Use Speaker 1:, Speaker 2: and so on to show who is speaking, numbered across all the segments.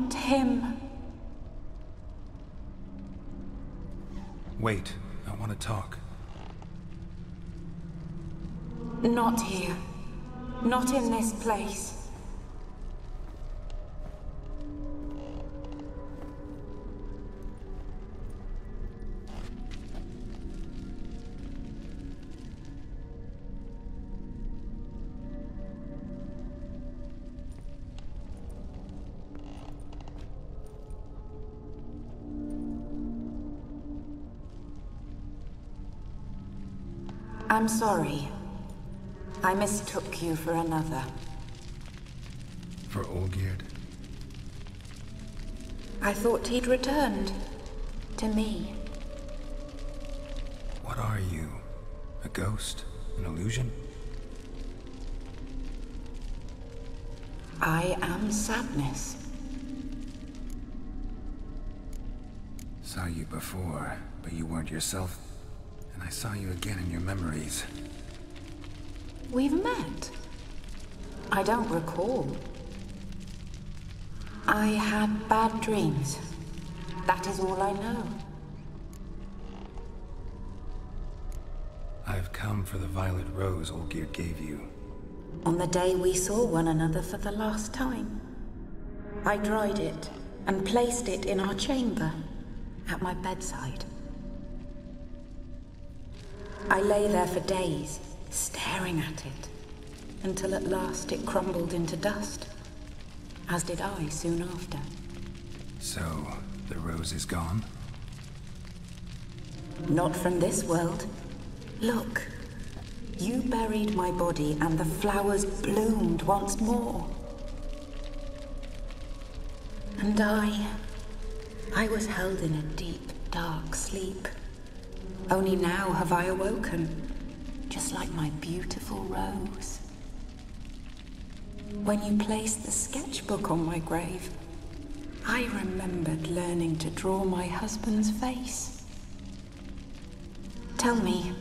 Speaker 1: not him.
Speaker 2: Wait, I want to talk.
Speaker 1: Not here. Not in this place. I'm sorry. I mistook you for another.
Speaker 2: For Olgierd?
Speaker 1: I thought he'd returned. To me.
Speaker 2: What are you? A ghost? An illusion?
Speaker 1: I am sadness.
Speaker 2: Saw you before, but you weren't yourself. And I saw you again in your memories.
Speaker 1: We've met. I don't recall. I had bad dreams. That is all I know.
Speaker 2: I've come for the violet rose Olgierd gave you.
Speaker 1: On the day we saw one another for the last time, I dried it and placed it in our chamber, at my bedside. I lay there for days, staring at it, until at last it crumbled into dust, as did I soon after.
Speaker 2: So, the rose is gone?
Speaker 1: Not from this world. Look, you buried my body and the flowers bloomed once more. And I was held in a deep, dark sleep. Only now have I awoken, just like my beautiful rose. When you placed the sketchbook on my grave, I remembered learning to draw my husband's face. Tell me,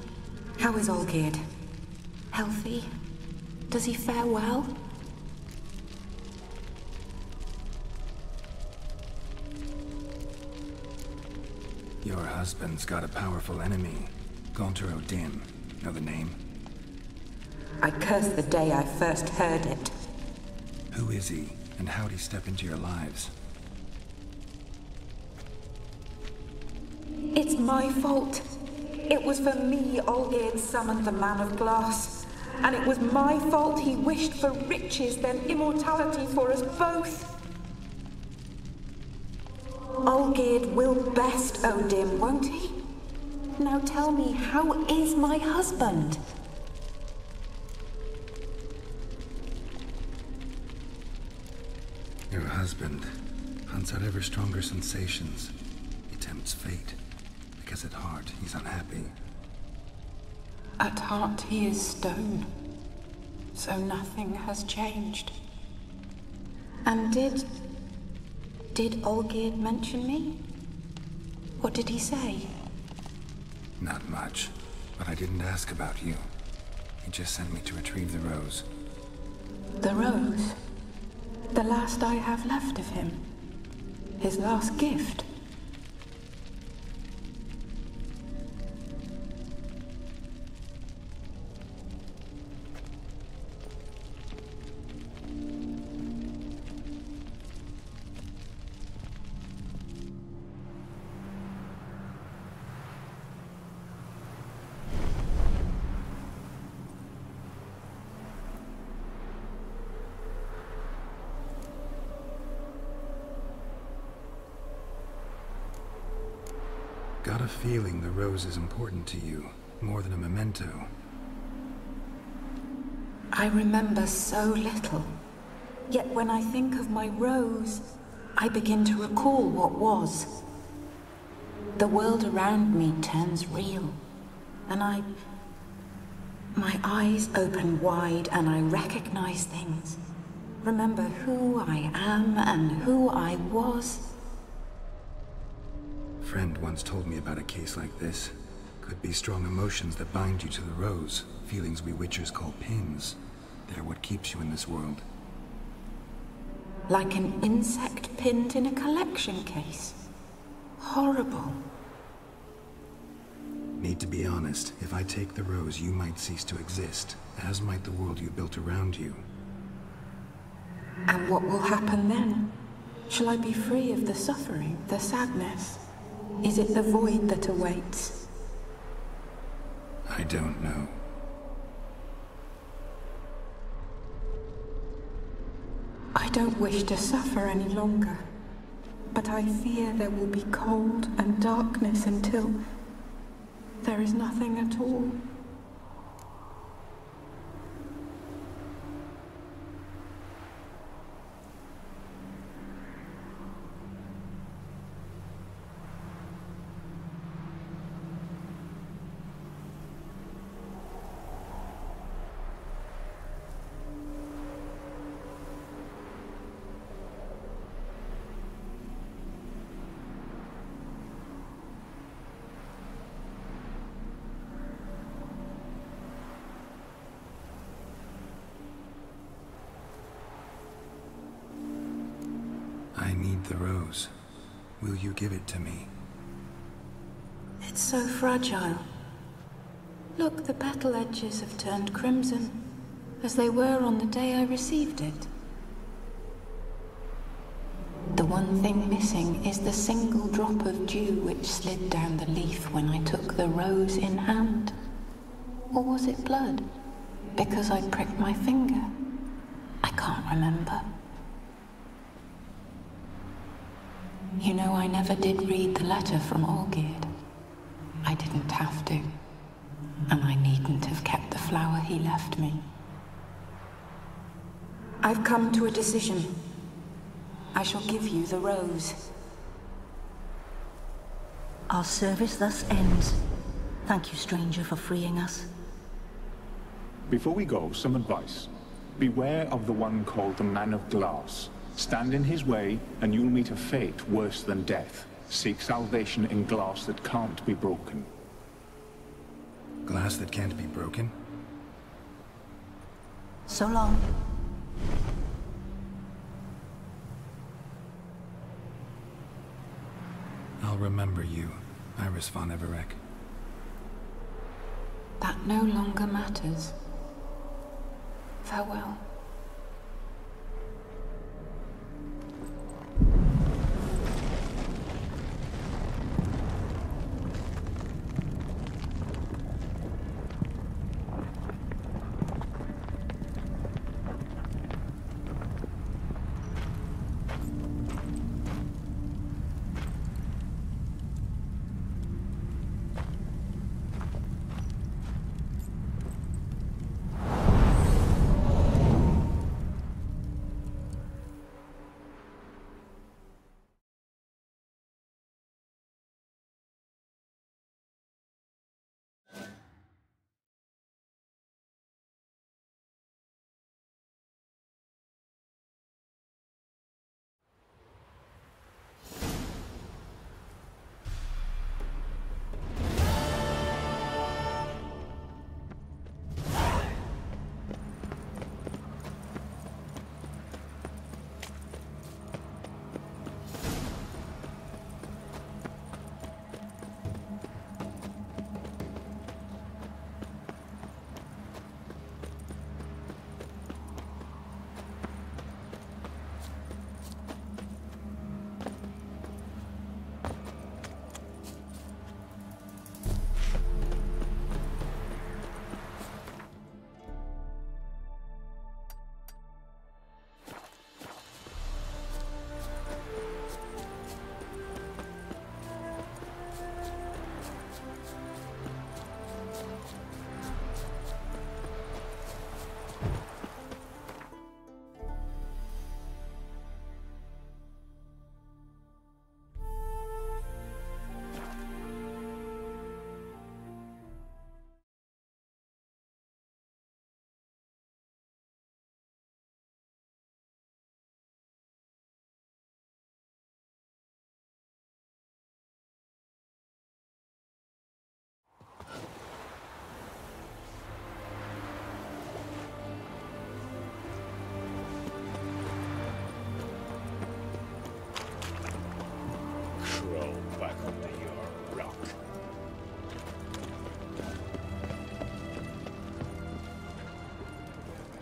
Speaker 1: how is Olgierd? Healthy? Does he fare well?
Speaker 2: Your husband's got a powerful enemy. Gaunter O'Dim. Know the name?
Speaker 1: I curse the day I first heard it.
Speaker 2: Who is he, and how'd he step into your lives?
Speaker 1: It's my fault. It was for me Olgierd summoned the Man of Glass. And it was my fault he wished for riches, then immortality for us both. Olgierd will best O'Dim, won't he? Now tell me, how is my husband?
Speaker 2: Your husband hunts out ever stronger sensations. He tempts fate, because at heart he's unhappy.
Speaker 1: At heart he is stone, so nothing has changed. And did Olgierd mention me? What did he say?
Speaker 2: Not much, but I didn't ask about you. He just sent me to retrieve the rose.
Speaker 1: The rose? The last I have left of him? His last gift?
Speaker 2: Got a feeling the rose is important to you, more than a memento.
Speaker 1: I remember so little. Yet when I think of my rose, I begin to recall what was. The world around me turns real, and my eyes open wide and I recognize things. Remember who I am and who I was.
Speaker 2: Friend once told me about a case like this. Could be strong emotions that bind you to the rose. Feelings we Witchers call pins. They're what keeps you in this world.
Speaker 1: Like an insect pinned in a collection case. Horrible.
Speaker 2: Need to be honest. If I take the rose, you might cease to exist, as might the world you built around you.
Speaker 1: And what will happen then? Shall I be free of the suffering, the sadness? Is it the void that awaits?
Speaker 2: I don't know.
Speaker 1: I don't wish to suffer any longer, but I fear there will be cold and darkness until there is nothing at all.
Speaker 2: I need the rose. Will you give it to me?
Speaker 1: It's so fragile. Look, the petal edges have turned crimson, as they were on the day I received it. The one thing missing is the single drop of dew which slid down the leaf when I took the rose in hand. Or was it blood? Because I pricked my finger? I can't remember. You know, I never did read the letter from Olgierd. I didn't have to. And I needn't have kept the flower he left me. I've come to a decision. I shall give you the rose.
Speaker 3: Our service thus ends. Thank you, stranger, for freeing us.
Speaker 4: Before we go, some advice. Beware of the one called the Man of Glass. Stand in his way, and you'll meet a fate worse than death. Seek salvation in glass that can't be broken.
Speaker 2: Glass that can't be broken?
Speaker 3: So long.
Speaker 2: I'll remember you, Iris von Everec.
Speaker 1: That no longer matters. Farewell.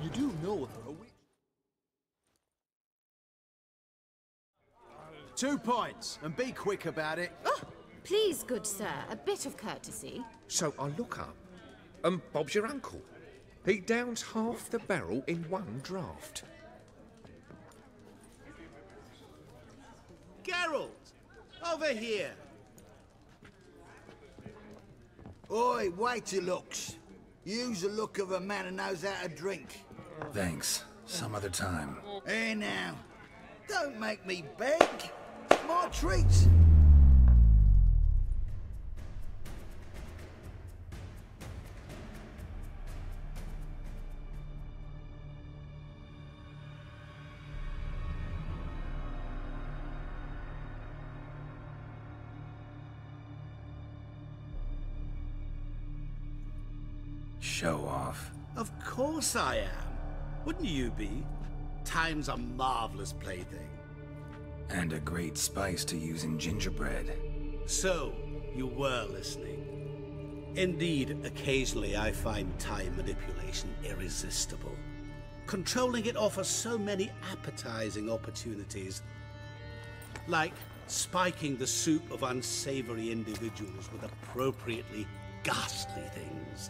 Speaker 5: You do know her a witch. 2 points, and be quick about it.
Speaker 6: Oh, please, good sir, a bit of courtesy.
Speaker 7: So I look up, and Bob's your uncle. He downs half the barrel in one draught.
Speaker 8: Geralt! Over here!
Speaker 9: Oi, wait your looks. Use the look of a man who knows how to drink.
Speaker 2: Thanks. Some other time.
Speaker 9: Hey now, don't make me beg. My treats.
Speaker 2: Show off.
Speaker 8: Of course I am. Wouldn't you be? Time's a marvelous plaything.
Speaker 2: And a great spice to use in gingerbread.
Speaker 8: So, you were listening. Indeed, occasionally I find time manipulation irresistible. Controlling it offers so many appetizing opportunities. Like spiking the soup of unsavory individuals with appropriately ghastly things.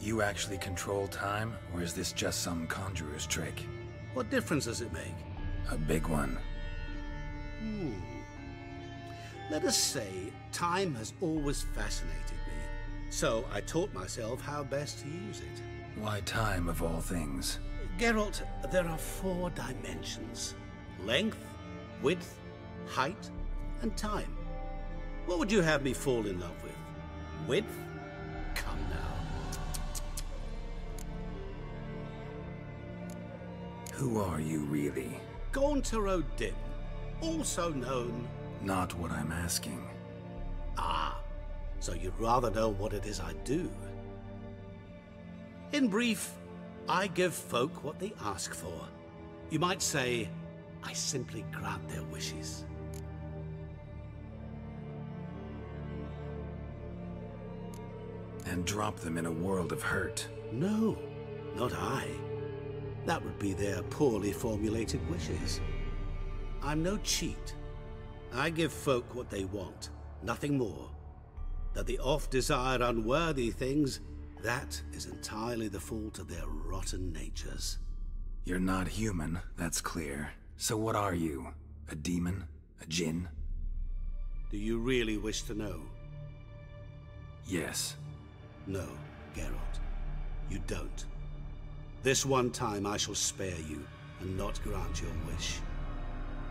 Speaker 2: You actually control time, or is this just some conjurer's trick?
Speaker 8: What difference does it make?
Speaker 2: A big one.
Speaker 8: Let us say, time has always fascinated me. So I taught myself how best to use it.
Speaker 2: Why time, of all things?
Speaker 8: Geralt, there are 4 dimensions. Length, width, height, and time. What would you have me fall in love with? Width? Come now.
Speaker 2: Who are you, really?
Speaker 8: Gaunter O'Dim, also known...
Speaker 2: Not what I'm asking.
Speaker 8: Ah, so you'd rather know what it is I do. In brief, I give folk what they ask for. You might say, I simply grant their wishes.
Speaker 2: And drop them in a world of hurt.
Speaker 8: No, not I. That would be their poorly formulated wishes. I'm no cheat. I give folk what they want, nothing more. That they oft desire unworthy things, that is entirely the fault of their rotten natures.
Speaker 2: You're not human, that's clear. So what are you? A demon? A djinn?
Speaker 8: Do you really wish to know?
Speaker 2: Yes.
Speaker 8: No, Geralt. You don't. This one time I shall spare you, and not grant your wish.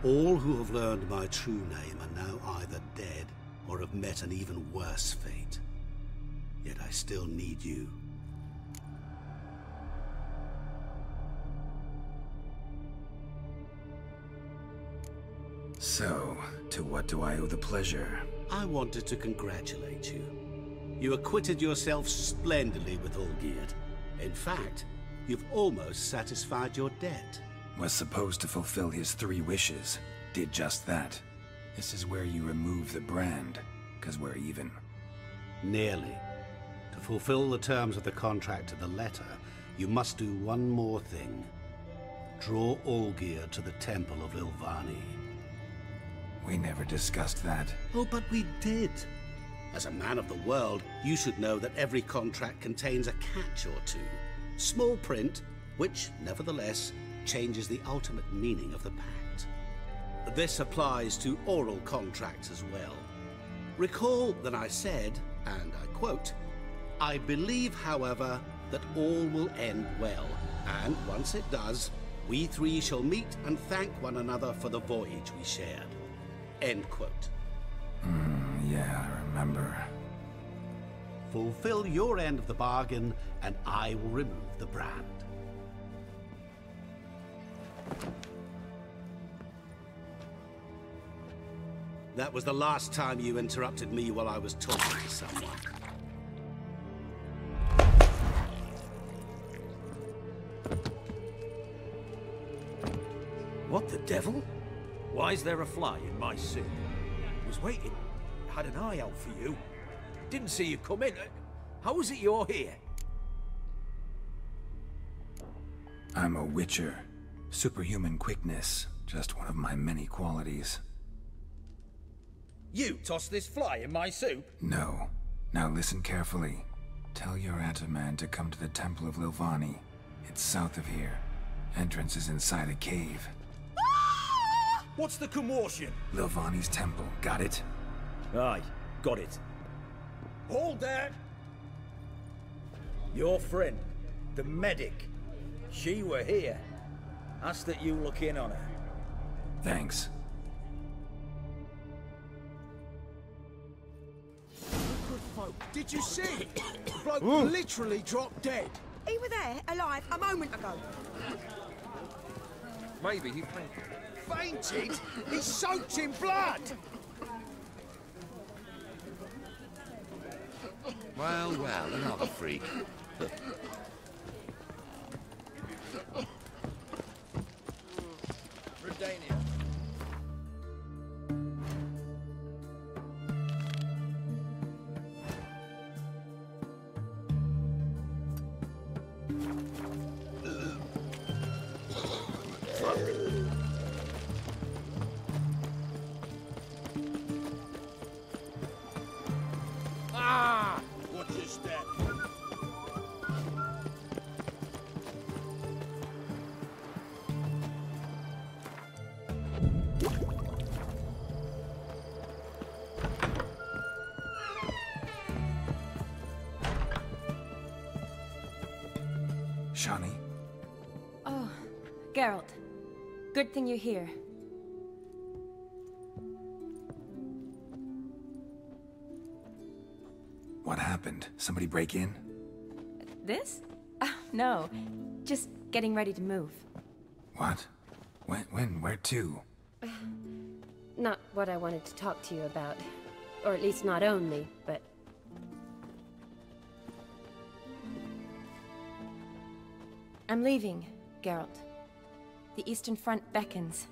Speaker 8: All who have learned my true name are now either dead, or have met an even worse fate. Yet I still need you.
Speaker 2: So, to what do I owe the pleasure?
Speaker 8: I wanted to congratulate you. You acquitted yourself splendidly with Olgierd. In fact, you've almost satisfied your debt.
Speaker 2: Was supposed to fulfill his 3 wishes. Did just that. This is where you remove the brand, 'cause we're even.
Speaker 8: Nearly. To fulfill the terms of the contract to the letter, you must do one more thing. Draw Olgierd to the Temple of Ilvani.
Speaker 2: We never discussed that.
Speaker 8: Oh, but we did. As a man of the world, you should know that every contract contains a catch or two. Small print, which, nevertheless, changes the ultimate meaning of the pact. This applies to oral contracts as well. Recall that I said, and I quote, "I believe, however, that all will end well, and once it does, we 3 shall meet and thank one another for the voyage we shared." End quote.
Speaker 2: Yeah, I remember.
Speaker 8: Fulfill your end of the bargain, and I will remove the brand. That was the last time you interrupted me while I was talking to someone.
Speaker 10: What the devil? Why is there a fly in my soup? Was waiting. Had an eye out for you. Didn't see you come in. How is it you're here?
Speaker 2: I'm a witcher. Superhuman quickness, just one of my many qualities.
Speaker 10: You tossed this fly in my soup?
Speaker 2: No. Now listen carefully. Tell your Ataman to come to the Temple of Lilvani. It's south of here. Entrance is inside a cave.
Speaker 10: What's the commotion?
Speaker 2: Lilvani's temple, got it?
Speaker 10: Aye, got it.
Speaker 5: Hold there!
Speaker 10: Your friend, the medic. She were here. Ask that you look in on her.
Speaker 2: Thanks.
Speaker 5: Good folk, did you see? The bloke literally dropped dead.
Speaker 11: He were there, alive, a moment ago.
Speaker 7: Maybe he fainted.
Speaker 5: Fainted? He's soaked in blood!
Speaker 12: Well, well, another freak.
Speaker 5: Redania. Ah! Watch your step.
Speaker 2: Shani?
Speaker 13: Oh, Geralt. Good thing you're here.
Speaker 2: What happened? Somebody break in?
Speaker 13: This? No. Just getting ready to move.
Speaker 2: What? When? Where to?
Speaker 14: Not what I wanted to talk to you about. Or at least not only, but...
Speaker 13: I'm leaving, Geralt. The Eastern Front beckons.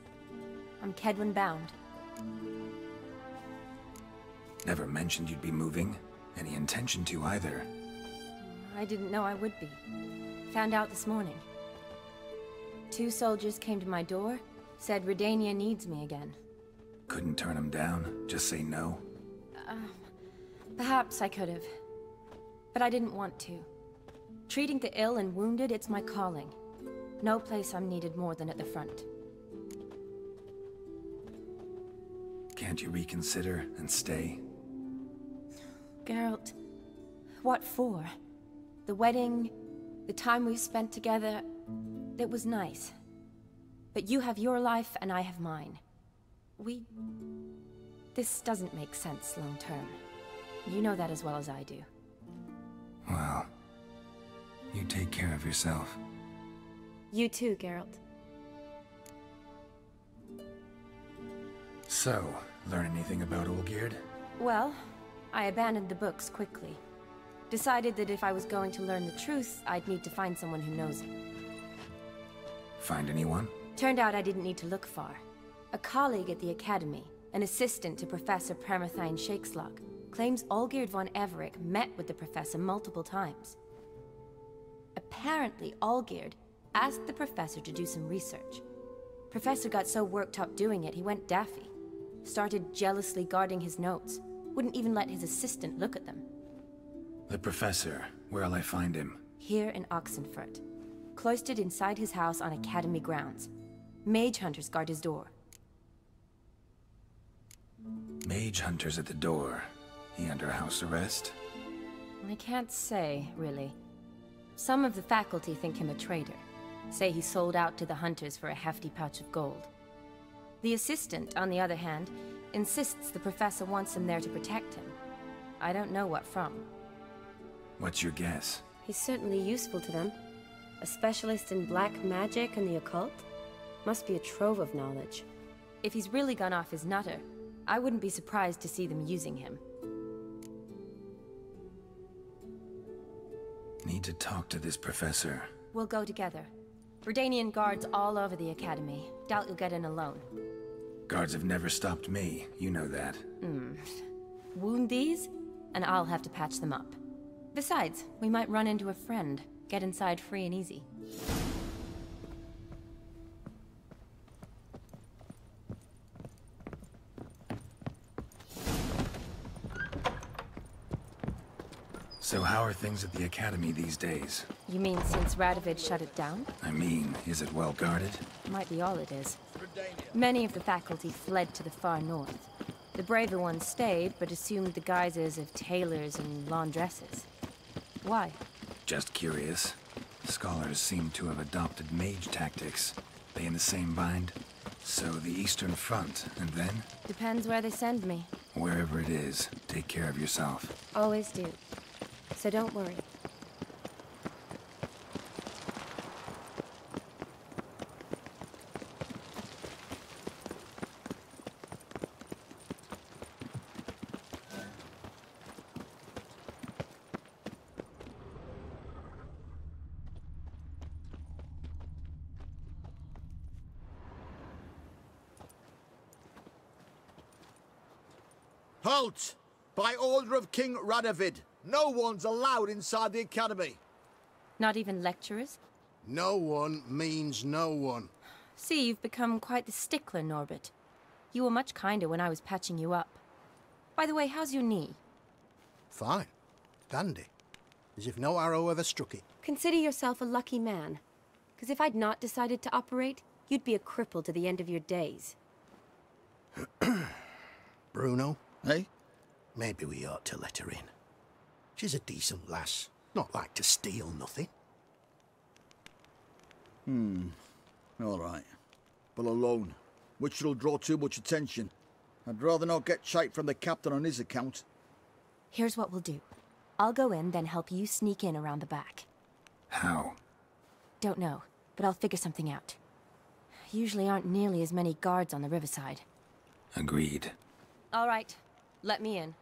Speaker 13: I'm Kedwen bound.
Speaker 2: Never mentioned you'd be moving. Any intention to either.
Speaker 13: I didn't know I would be. Found out this morning. 2 soldiers came to my door, said Redania needs me again.
Speaker 2: Couldn't turn him down? Just say no?
Speaker 13: Perhaps I could have. But I didn't want to. Treating the ill and wounded, it's my calling. No place I'm needed more than at the front.
Speaker 2: Can't you reconsider and stay?
Speaker 13: Geralt, what for? The wedding, the time we spent together, it was nice. But you have your life and I have mine. This doesn't make sense long term. You know that as well as I do.
Speaker 2: Well, you take care of yourself.
Speaker 13: You too, Geralt.
Speaker 2: So, learn anything about Olgierd?
Speaker 13: Well, I abandoned the books quickly. Decided that if I was going to learn the truth, I'd need to find someone who knows it.
Speaker 2: Find anyone?
Speaker 13: Turned out I didn't need to look far. A colleague at the Academy, an assistant to Professor Permathine Shakeslog, claims Olgierd von Everec met with the professor multiple times. Apparently, Olgierd asked the professor to do some research. Professor got so worked up doing it, he went daffy. Started jealously guarding his notes. Wouldn't even let his assistant look at them.
Speaker 2: The professor. Where'll I find him?
Speaker 13: Here in Oxenfurt. Cloistered inside his house on Academy grounds. Mage hunters guard his door.
Speaker 2: Mage hunters at the door. He under house arrest?
Speaker 13: I can't say, really. Some of the faculty think him a traitor. Say he sold out to the hunters for a hefty pouch of gold. The assistant, on the other hand, insists the professor wants him there to protect him. I don't know what from.
Speaker 2: What's your guess?
Speaker 14: He's certainly useful to them. A specialist in black magic and the occult? Must be a trove of knowledge.
Speaker 13: If he's really gone off his nutter, I wouldn't be surprised to see them using him.
Speaker 2: Need to talk to this professor.
Speaker 13: We'll go together. Redanian guards all over the Academy. Doubt you'll get in alone.
Speaker 2: Guards have never stopped me, you know that.
Speaker 13: Wound these, and I'll have to patch them up. Besides, we might run into a friend. Get inside free and easy.
Speaker 2: So how are things at the Academy these days?
Speaker 13: You mean since Radovid shut it down?
Speaker 2: I mean, is it well guarded?
Speaker 13: Might be all it is. Many of the faculty fled to the far north. The braver ones stayed, but assumed the guises of tailors and laundresses. Why?
Speaker 2: Just curious. Scholars seem to have adopted mage tactics. They in the same bind? So the Eastern Front, and then?
Speaker 13: Depends where they send me.
Speaker 2: Wherever it is, take care of yourself.
Speaker 14: Always do. So don't worry.
Speaker 5: Halt! By order of King Radovid, no one's allowed inside the Academy.
Speaker 13: Not even lecturers?
Speaker 5: No one means no one.
Speaker 13: See, you've become quite the stickler, Norbert. You were much kinder when I was patching you up. By the way, how's your knee?
Speaker 5: Fine. Dandy. As if no arrow ever struck it.
Speaker 14: Consider yourself a lucky man. Because if I'd not decided to operate, you'd be a cripple to the end of your days.
Speaker 5: Bruno, eh? Maybe we ought to let her in. She's a decent lass. Not like to steal nothing.
Speaker 15: All right. But alone, which will draw too much attention. I'd rather not get shite from the captain on his account.
Speaker 13: Here's what we'll do. I'll go in, then help you sneak in around the back.
Speaker 2: How?
Speaker 13: Don't know, but I'll figure something out. Usually aren't nearly as many guards on the riverside.
Speaker 2: Agreed.
Speaker 13: All right. Let me in.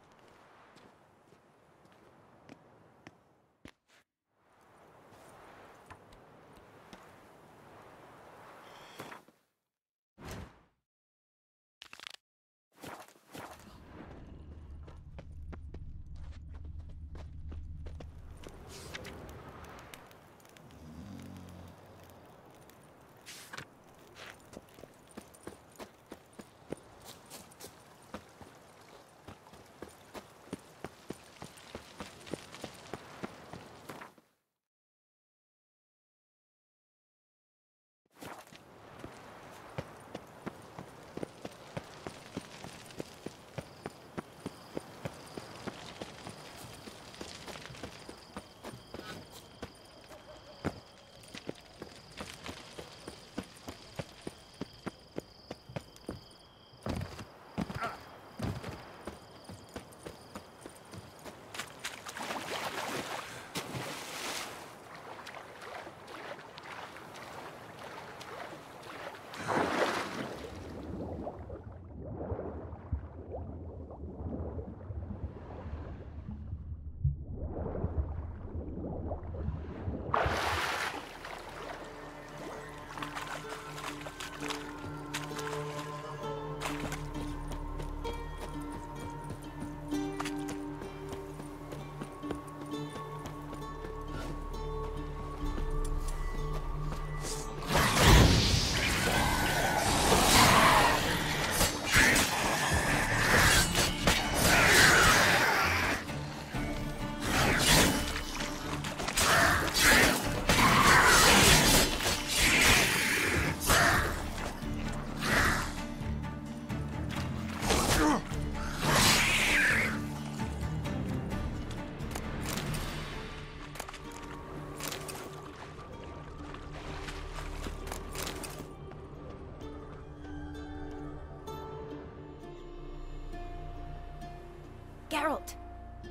Speaker 14: Geralt!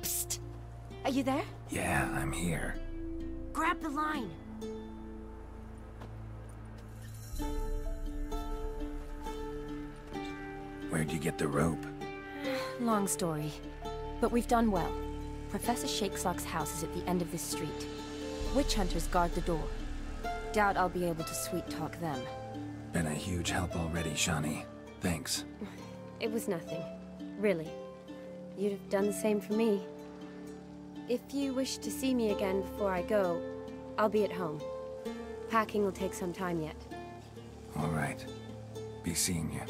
Speaker 14: Psst! Are you there?
Speaker 2: Yeah, I'm here.
Speaker 14: Grab the line!
Speaker 2: Where'd you get the rope?
Speaker 13: Long story. But we've done well. Professor Shakesock's house is at the end of this street. Witch hunters guard the door. Doubt I'll be able to sweet-talk them.
Speaker 2: Been a huge help already, Shani. Thanks.
Speaker 14: It was nothing. Really. You'd have done the same for me. If you wish to see me again before I go, I'll be at home. Packing will take some time yet.
Speaker 2: All right. Be seeing you.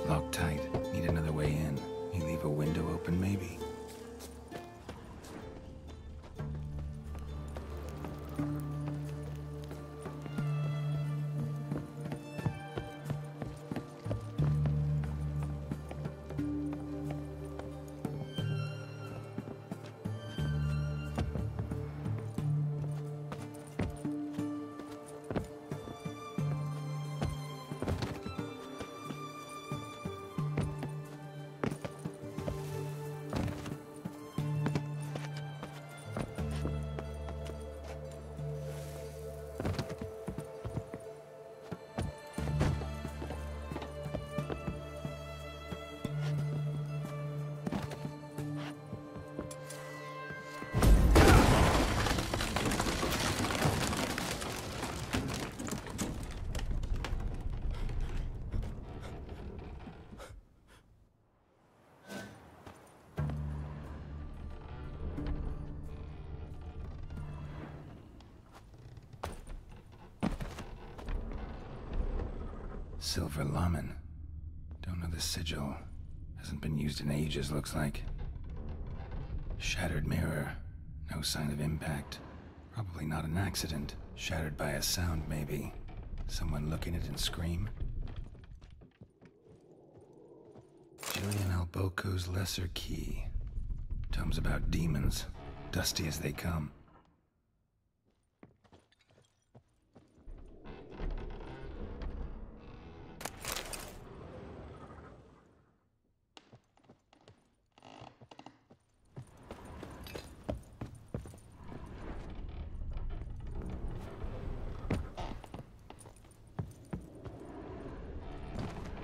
Speaker 2: Locked tight. Need another way in. You leave a window open, maybe? Silver Laman. Don't know the sigil. Hasn't been used in ages, looks like. Shattered mirror. No sign of impact. Probably not an accident. Shattered by a sound, maybe. Someone look in it and scream. Julian Alboco's Lesser Key. Tomes about demons. Dusty as they come.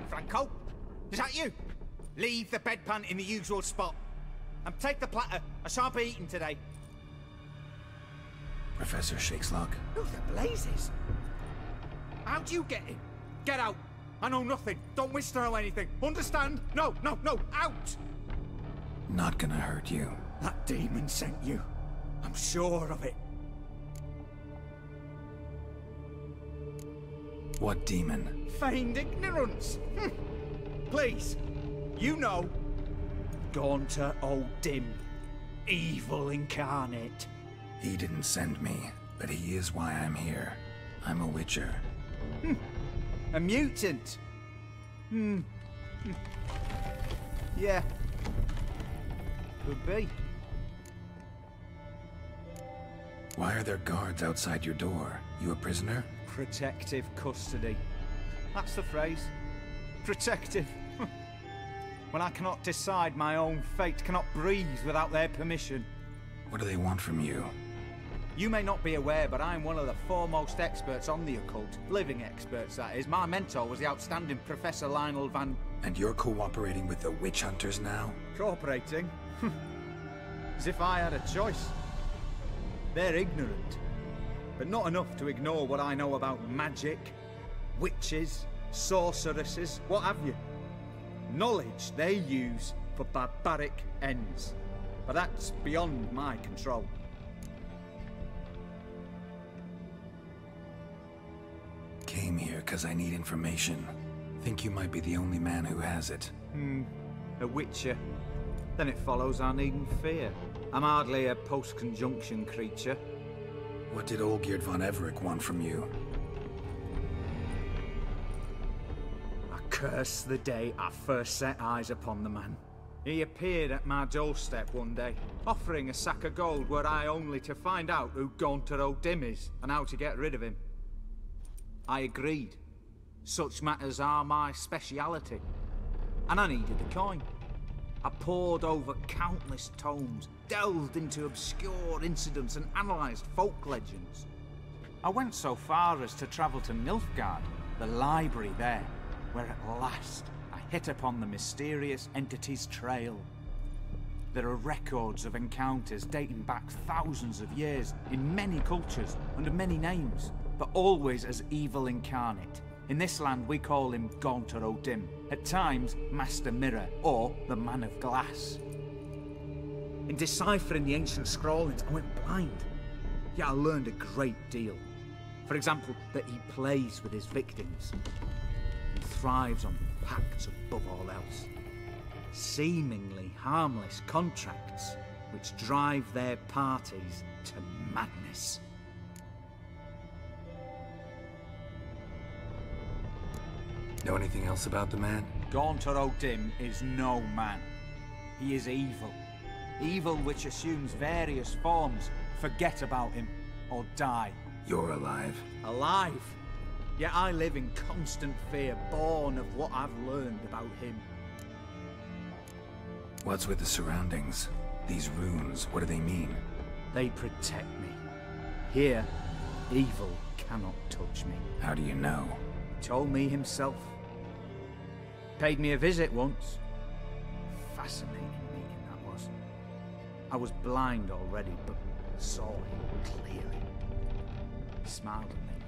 Speaker 16: Franco? Is that you? Leave the bedpan in the usual spot. And take the platter. I shan't be eating today.
Speaker 2: Professor Shakeslock.
Speaker 16: Who the blazes? How do you get in? Get out. I know nothing. Don't wish to know anything. Understand? No, no, no. Out!
Speaker 2: Not gonna hurt you.
Speaker 16: That demon sent you. I'm sure of it.
Speaker 2: What demon?
Speaker 16: Feigned ignorance. Please. You know. Gaunter O'Dim. Evil incarnate.
Speaker 2: He didn't send me, but he is why I'm here. I'm a witcher.
Speaker 16: A mutant. Yeah. Could be.
Speaker 2: Why are there guards outside your door? You a prisoner?
Speaker 16: Protective custody. That's the phrase. Protective. When I cannot decide my own fate, cannot breathe without their permission.
Speaker 2: What do they want from you?
Speaker 16: You may not be aware, but I'm one of the foremost experts on the occult. Living experts, that is. My mentor was the outstanding Professor Lionel Van...
Speaker 2: And you're cooperating with the witch hunters now?
Speaker 16: Cooperating? As if I had a choice. They're ignorant, but not enough to ignore what I know about magic, witches, sorceresses, what have you. Knowledge they use for barbaric ends. But that's beyond my control.
Speaker 2: Came here because I need information. Think you might be the only man who has it.
Speaker 16: A witcher. Then it follows I needn't fear. I'm hardly a post-conjunction creature.
Speaker 2: What did Olgierd von Everec want from you?
Speaker 16: I curse the day I first set eyes upon the man. He appeared at my doorstep one day, offering a sack of gold were I only to find out who Gaunter O'Dim is and how to get rid of him. I agreed. Such matters are my speciality. And I needed the coin. I pored over countless tomes, delved into obscure incidents and analysed folk legends. I went so far as to travel to Nilfgaard, the library there, where at last I hit upon the mysterious entity's trail. There are records of encounters dating back thousands of years, in many cultures, under many names, but always as evil incarnate. In this land we call him Gaunter O'Dim, at times Master Mirror, or the Man of Glass. In deciphering the ancient scrawlings, I went blind. Yet I learned a great deal. For example, that he plays with his victims. He thrives on pacts above all else. Seemingly harmless contracts which drive their parties to madness.
Speaker 2: Know anything else about the man?
Speaker 16: Gaunter O'Dim is no man. He is evil. Evil which assumes various forms. Forget about him, or die.
Speaker 2: You're alive.
Speaker 16: Alive? Yet I live in constant fear, born of what I've learned about him.
Speaker 2: What's with the surroundings? These runes, what do they mean?
Speaker 16: They protect me. Here, evil cannot touch me.
Speaker 2: How do you know?
Speaker 16: Told me himself. Paid me a visit once. Fascinating meeting that was. I was blind already, but saw him clearly. He smiled at me.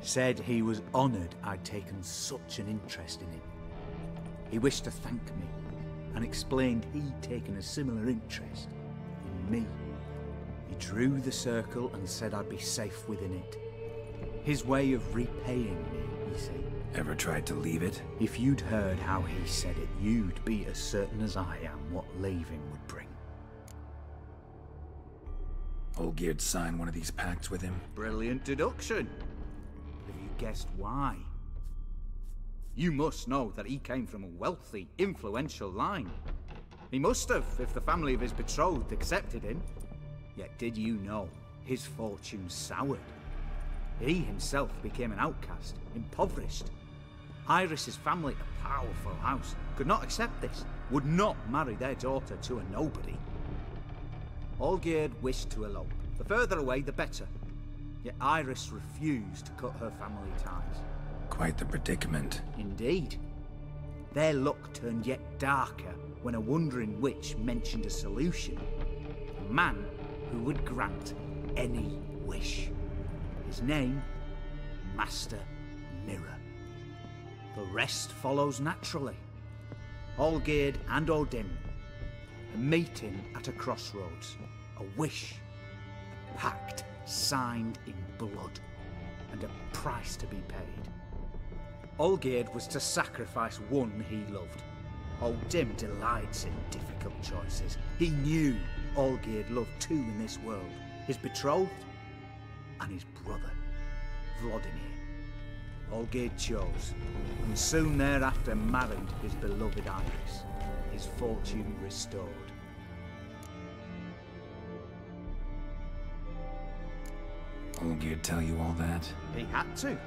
Speaker 16: Said he was honoured I'd taken such an interest in him. He wished to thank me, and explained he'd taken a similar interest in me. He drew the circle and said I'd be safe within it. His way of repaying me, you see.
Speaker 2: Ever tried to leave it?
Speaker 16: If you'd heard how he said it, you'd be as certain as I am what leaving would bring.
Speaker 2: Olgierd signed one of these pacts with him?
Speaker 16: Brilliant deduction. Have you guessed why? You must know that he came from a wealthy, influential line. He must have, if the family of his betrothed accepted him. Yet did you know his fortune soured? He himself became an outcast, impoverished. Iris's family, a powerful house, could not accept this, would not marry their daughter to a nobody. Olgierd wished to elope. The further away, the better. Yet Iris refused to cut her family ties.
Speaker 2: Quite the predicament.
Speaker 16: Indeed. Their luck turned yet darker when a wandering witch mentioned a solution. A man who would grant any wish. His name, Master Mirror. The rest follows naturally. Olgierd and O'Dim, a meeting at a crossroads, a wish, a pact signed in blood, and a price to be paid. Olgierd was to sacrifice one he loved. O'Dim delights in difficult choices. He knew Olgierd loved two in this world, his betrothed and his brother, Vladimir. Olgierd chose, and soon thereafter married his beloved Iris, his fortune restored.
Speaker 2: Olgierd tell you all that?
Speaker 16: He had to.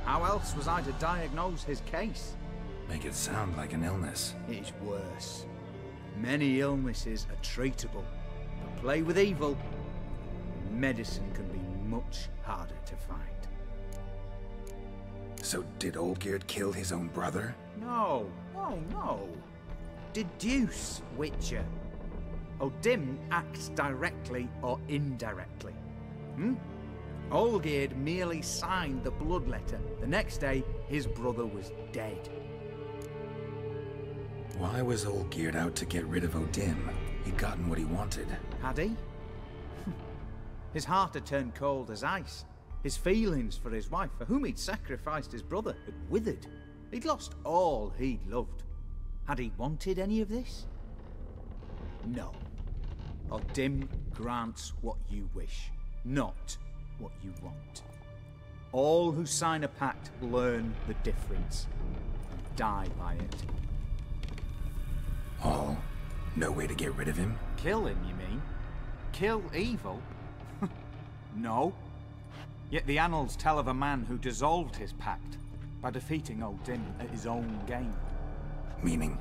Speaker 16: How else was I to diagnose his case?
Speaker 2: Make it sound like an illness.
Speaker 16: It is worse. Many illnesses are treatable, but play with evil, medicine can be much harder to find.
Speaker 2: So did Olgierd kill his own brother?
Speaker 16: No, no. Deduce, Witcher. Odin acts directly or indirectly. Olgierd merely signed the blood letter. The next day, his brother was dead.
Speaker 2: Why was Olgierd out to get rid of Odin? He'd gotten what he wanted.
Speaker 16: Had he? His heart had turned cold as ice. His feelings for his wife, for whom he'd sacrificed his brother, had withered. He'd lost all he'd loved. Had he wanted any of this? No. Odin grants what you wish, not what you want. All who sign a pact learn the difference and die by it.
Speaker 2: All? No way to get rid of him?
Speaker 16: Kill him, you mean? Kill evil? No. Yet the annals tell of a man who dissolved his pact by defeating Odin at his own game.
Speaker 2: Meaning?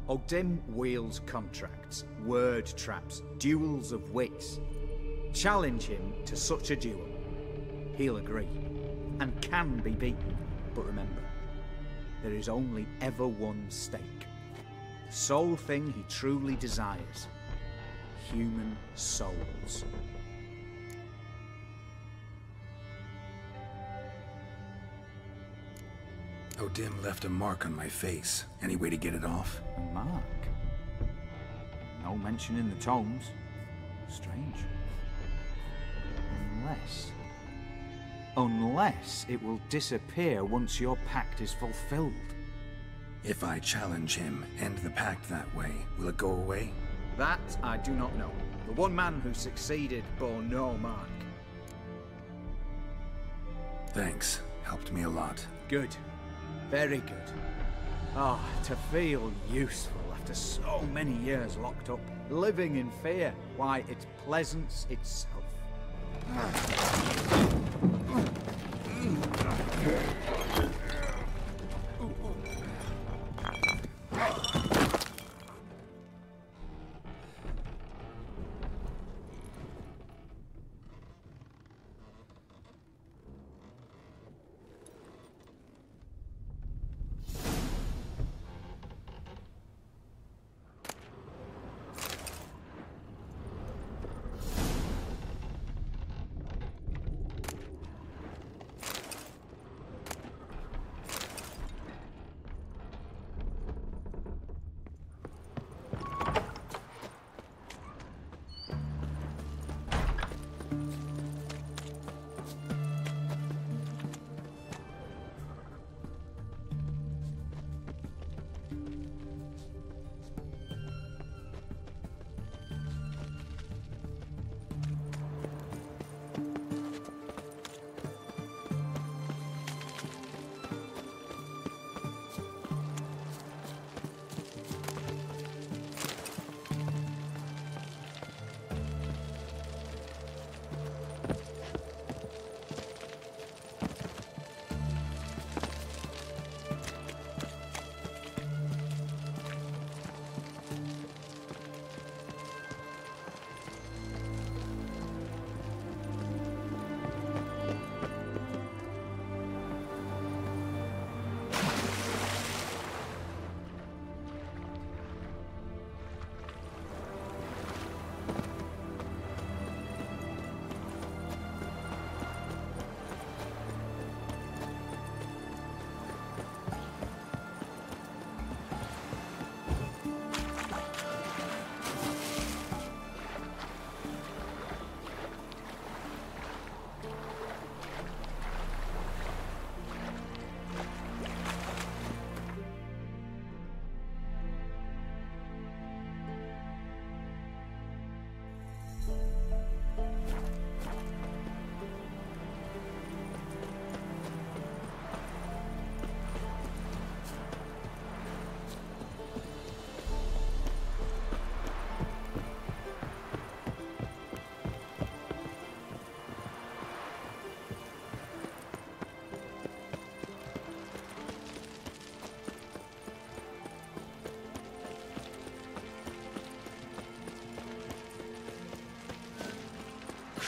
Speaker 16: Odin wields contracts, word traps, duels of wits. Challenge him to such a duel. He'll agree, and can be beaten. But remember, there is only ever one stake. The sole thing he truly desires. Human souls.
Speaker 2: Odin left a mark on my face. Any way to get it off?
Speaker 16: A mark? No mention in the tomes. Strange. Unless it will disappear once your pact is fulfilled.
Speaker 2: If I challenge him, end the pact that way, will it go away?
Speaker 16: That I do not know. The one man who succeeded bore no mark.
Speaker 2: Thanks. Helped me a lot.
Speaker 16: Good. Very good. Ah, to feel useful after so many years locked up, living in fear. Why, it's pleasance itself.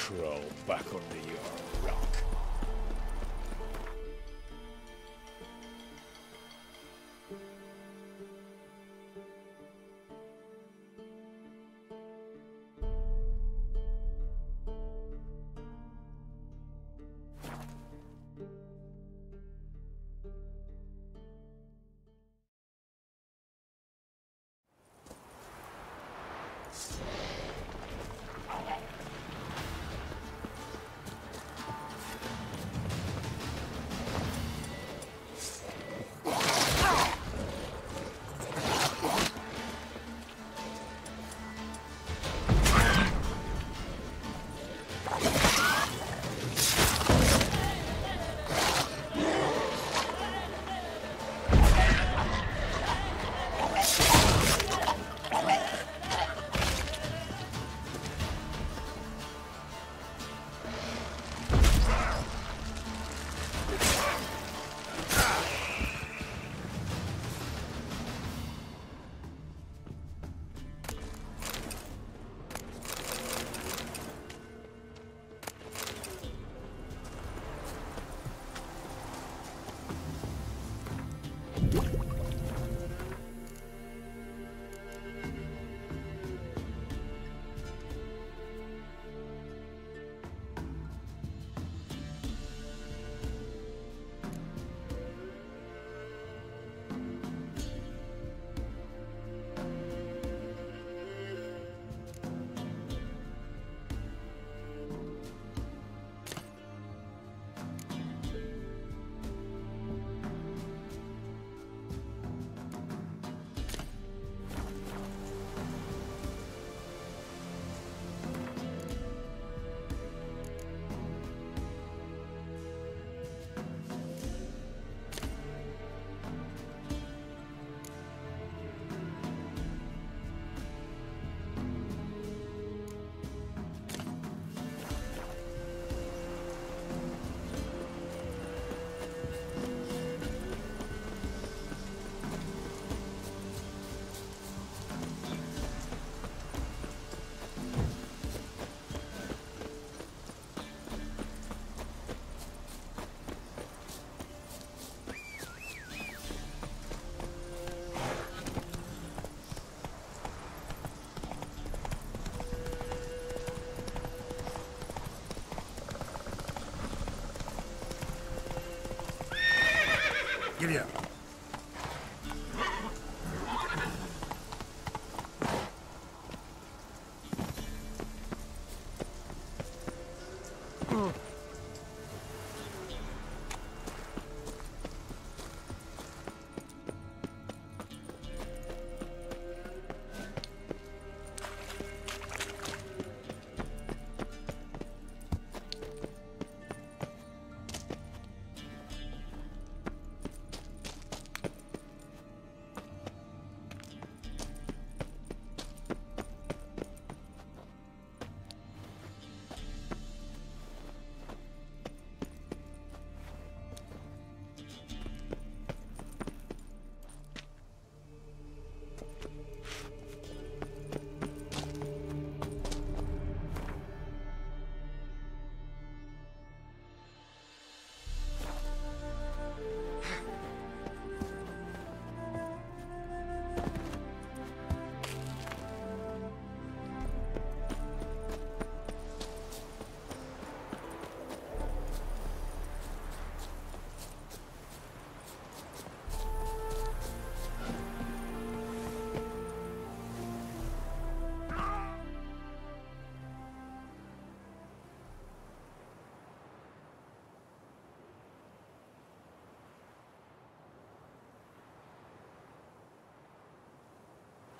Speaker 17: crawl back under your rock.
Speaker 5: Giddy up.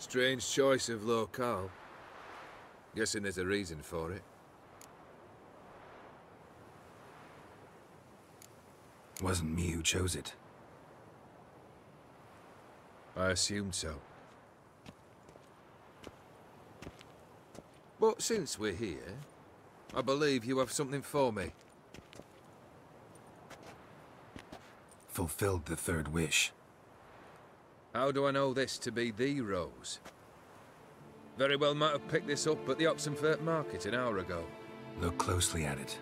Speaker 7: Strange choice of locale. Guessing there's a reason for it.
Speaker 2: Wasn't me who chose it.
Speaker 7: I assumed so. But since we're here, I believe you have something for me.
Speaker 2: Fulfilled the third wish.
Speaker 7: How do I know this to be the rose? Very well might have picked this up at the Oxenfurt market an hour ago.
Speaker 2: Look closely at it.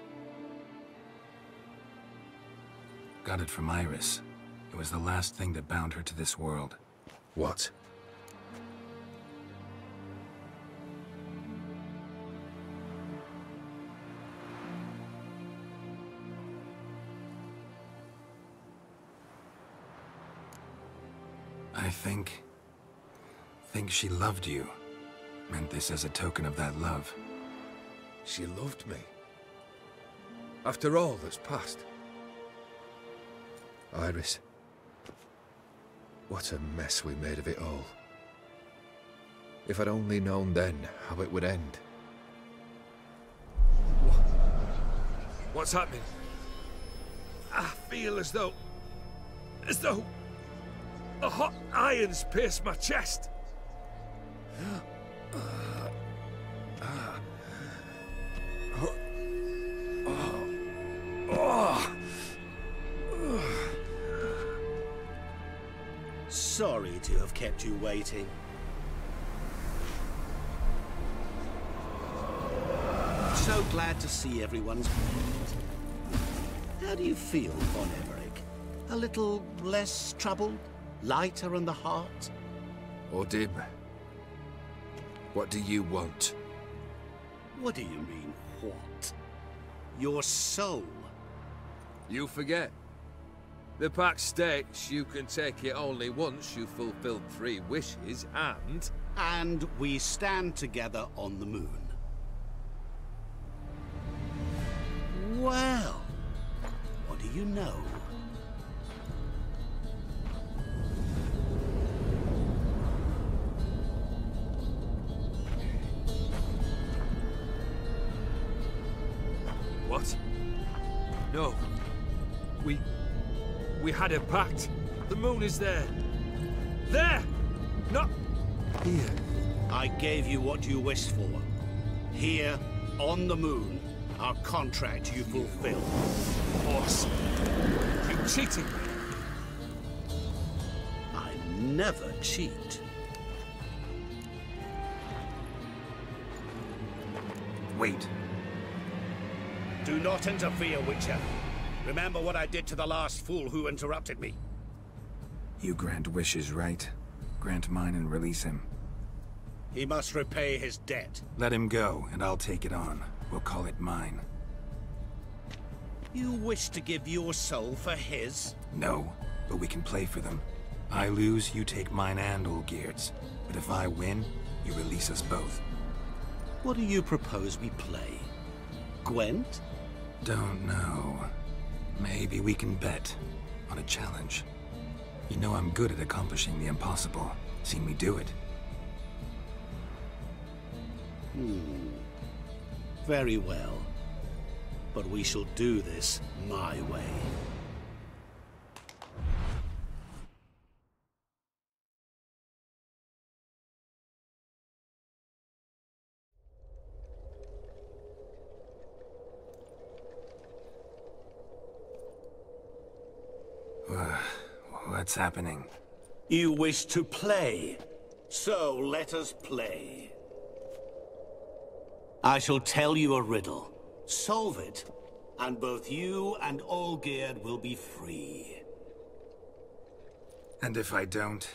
Speaker 2: Got it from Iris. It was the last thing that bound her to this world.
Speaker 7: What?
Speaker 2: I think she loved you. Meant this as a token of that love.
Speaker 7: She loved me. After all that's passed. Iris. What a mess we made of it all. If I'd only known then how it would end. What's happening? I feel as though a hot iron's pierced my chest.
Speaker 8: Sorry to have kept you waiting. So glad to see everyone's made. How do you feel, Von Emmerich? A little less troubled? Lighter in the heart?
Speaker 7: Odim, what do you want?
Speaker 8: What do you mean, what? Your soul.
Speaker 7: You forget. The pact states you can take it only once you've fulfilled 3 wishes, and...
Speaker 8: And we stand together on the moon. Well, what do you know?
Speaker 7: What? No. We had a pact. The moon is there. There! Not here.
Speaker 8: I gave you what you wished for. Here, on the moon, our contract you fulfilled.
Speaker 7: Boss, you cheated me.
Speaker 8: I never cheat.
Speaker 2: Wait.
Speaker 8: Do not interfere, Witcher. Remember what I did to the last fool who interrupted me.
Speaker 2: You grant wishes, right? Grant mine and release him.
Speaker 8: He must repay his debt.
Speaker 2: Let him go, and I'll take it on. We'll call it mine.
Speaker 8: You wish to give your soul for his?
Speaker 2: No, but we can play for them. I lose, you take mine and Olgierd's. But if I win, you release us both.
Speaker 8: What do you propose we play? Gwent?
Speaker 2: Don't know. Maybe we can bet on a challenge. You know I'm good at accomplishing the impossible. Seen me do it.
Speaker 8: Very well. But we shall do this my way.
Speaker 2: What's happening?
Speaker 8: You wish to play, so let us play. I shall tell you a riddle. Solve it, and both you and Olgierd will be free.
Speaker 2: And if I don't?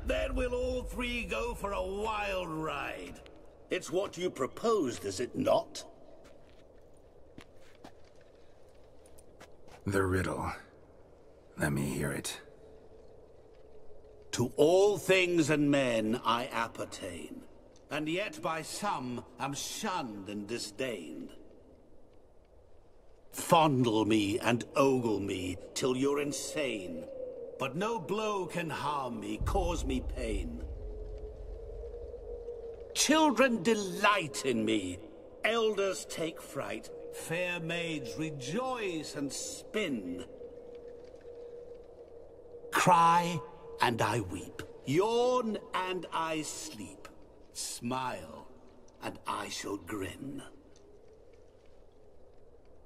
Speaker 8: Then we'll all 3 go for a wild ride. It's what you proposed, is it not?
Speaker 2: The riddle. Let me hear it.
Speaker 8: To all things and men I appertain, and yet by some am shunned and disdained. Fondle me and ogle me till you're insane, but no blow can harm me, cause me pain. Children delight in me, elders take fright, fair maids rejoice and spin. Cry and I weep, yawn and I sleep, smile and I shall grin.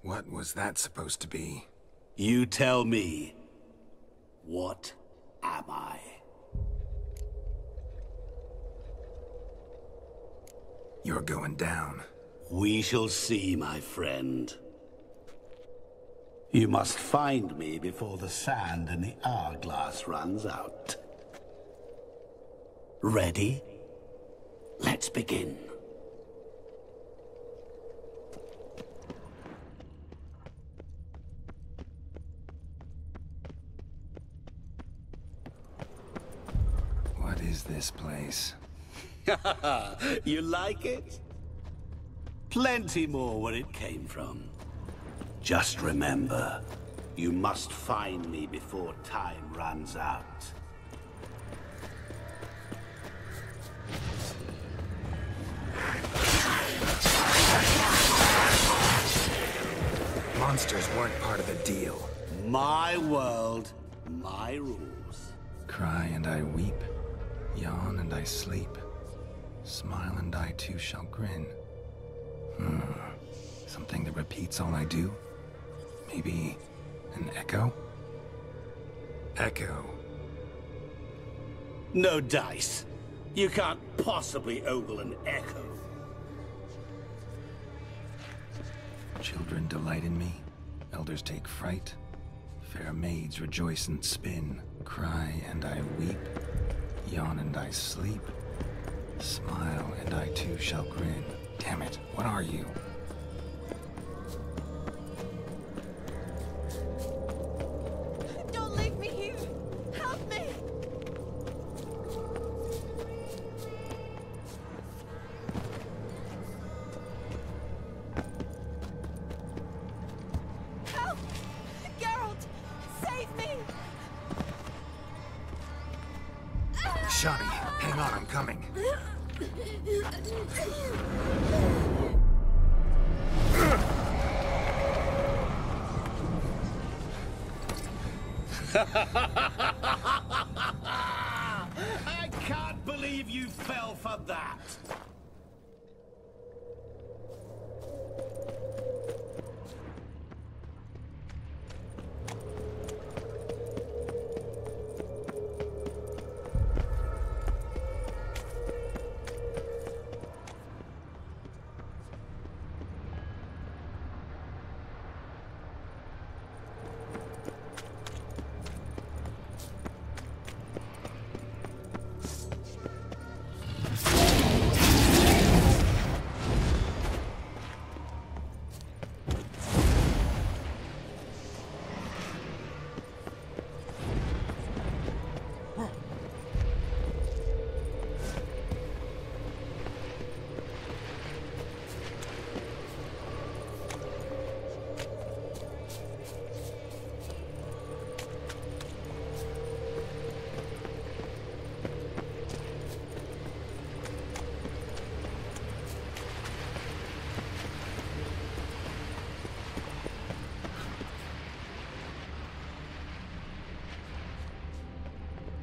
Speaker 2: What was that supposed to be?
Speaker 8: You tell me, what am I?
Speaker 2: You're going down.
Speaker 8: We shall see, my friend. You must find me before the sand in the hourglass runs out. Ready? Let's begin.
Speaker 2: What is this place?
Speaker 8: You like it? Plenty more where it came from. Just remember, you must find me before time runs out.
Speaker 2: Monsters weren't part of the deal.
Speaker 8: My world, my rules.
Speaker 2: Cry and I weep, yawn and I sleep, smile and I too shall grin. Something that repeats all I do? Maybe an echo? Echo.
Speaker 8: No dice. You can't possibly ogle an echo.
Speaker 2: Children delight in me, elders take fright, fair maids rejoice and spin, cry and I weep, yawn and I sleep, smile and I too shall grin. Damn it, what are you?
Speaker 11: Don't leave me here! Help me! Help! Geralt! Save me!
Speaker 2: Shani, hang on, I'm coming.
Speaker 8: I can't believe you fell for that!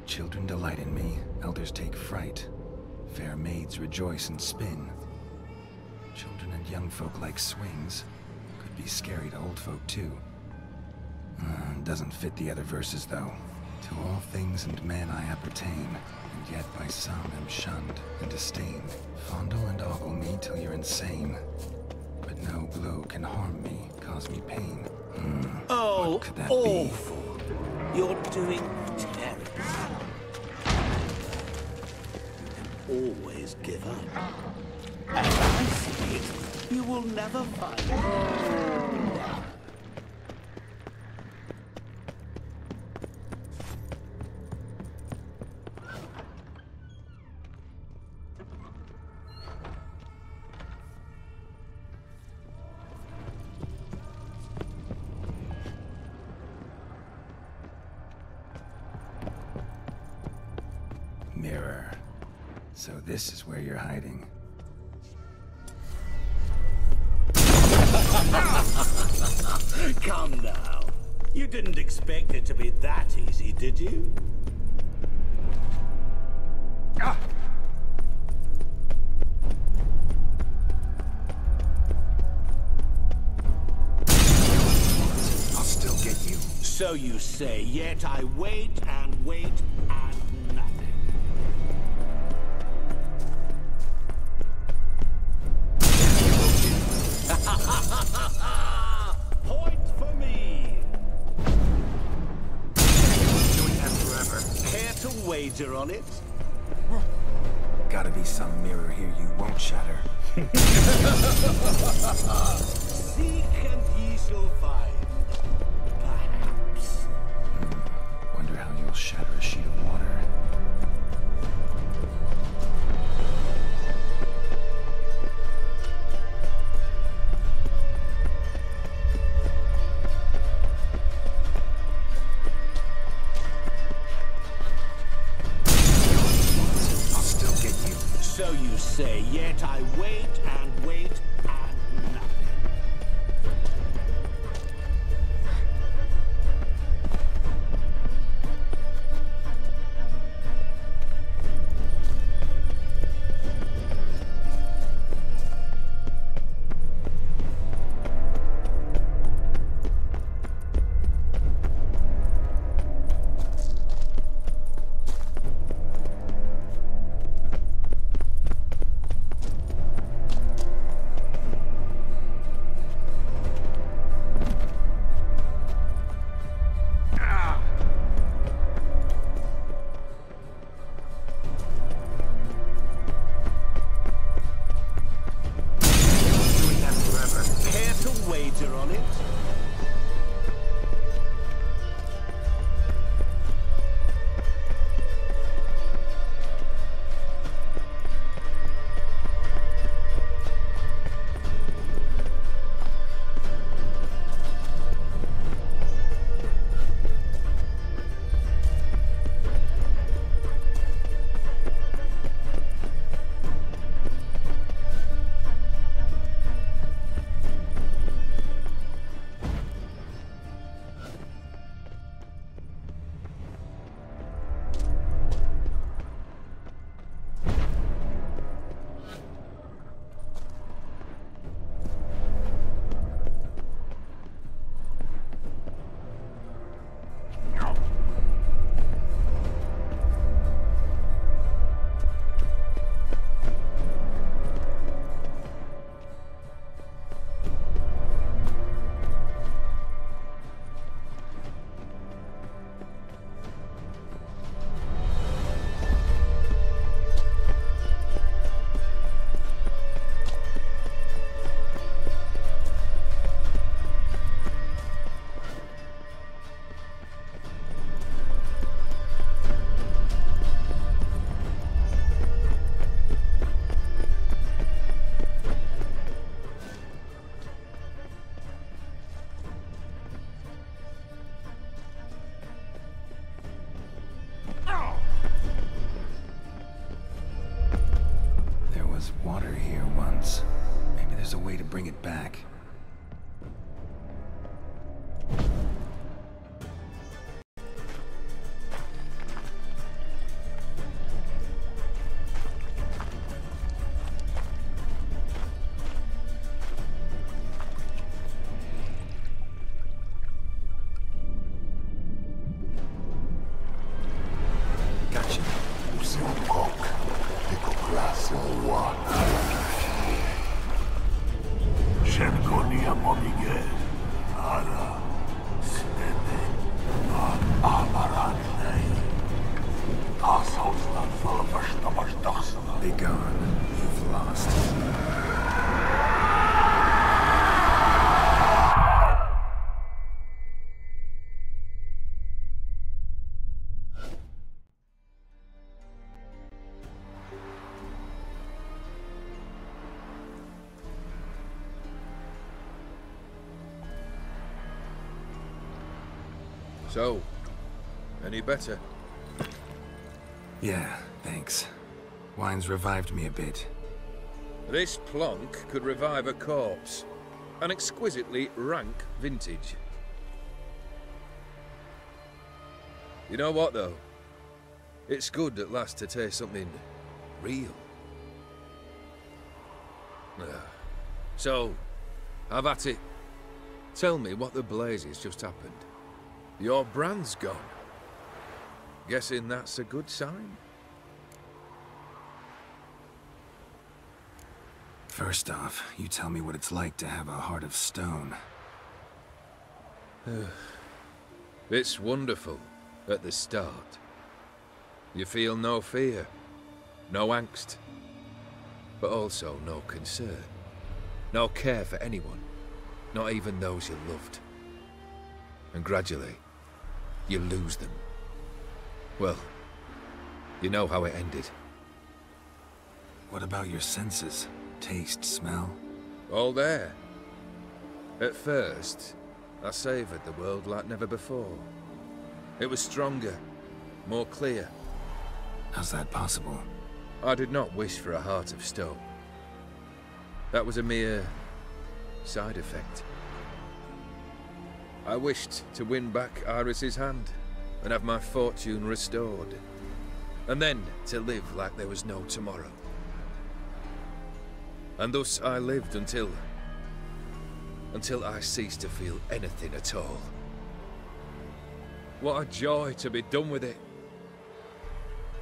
Speaker 2: Children delight in me, elders take fright. Fair maids rejoice and spin. Children and young folk like swings. Could be scary to old folk too. Doesn't fit the other verses though. To all things and men I appertain, and yet by some am shunned and disdained. Fondle and ogle me till you're insane. But no blow can harm me, cause me pain.
Speaker 8: Oh,
Speaker 2: what could that
Speaker 8: awful. You're doing terrible. Always give up. As I see it, you will never find it.
Speaker 2: Mirror. So this is where you're hiding.
Speaker 8: Come now. You didn't expect it to be that easy, did you?
Speaker 2: Ah! I'll still get you.
Speaker 8: So you say, yet I wait and wait and nothing. wager on it?
Speaker 2: Gotta be some mirror here you won't shatter.
Speaker 8: Seek and ye shall find. Perhaps.
Speaker 2: Wonder how you'll shatter a sheet of water.
Speaker 8: So you say, yet I wait and wait and nothing.
Speaker 2: Water here once. Maybe there's a way to bring it back. Be gone. You've lost.
Speaker 7: So, any better?
Speaker 2: Yeah, thanks. Wine's revived me a bit.
Speaker 7: This plonk could revive a corpse. An exquisitely rank vintage. You know what, though? It's good at last to taste something real. So, have at it. Tell me what the blazes just happened. Your brand's gone. Guessing that's a good sign?
Speaker 2: First off, you tell me what it's like to have a heart of stone.
Speaker 7: It's wonderful at the start. You feel no fear, no angst, but also no concern, no care for anyone, not even those you loved. And gradually, you lose them. Well, you know how it ended.
Speaker 2: What about your senses? Taste, smell?
Speaker 7: All there. At first, I savoured the world like never before. It was stronger, more clear.
Speaker 2: How's that possible?
Speaker 7: I did not wish for a heart of stone. That was a mere side effect. I wished to win back Iris's hand and have my fortune restored. And then to live like there was no tomorrow. And thus I lived until I ceased to feel anything at all. What a joy to be done with it.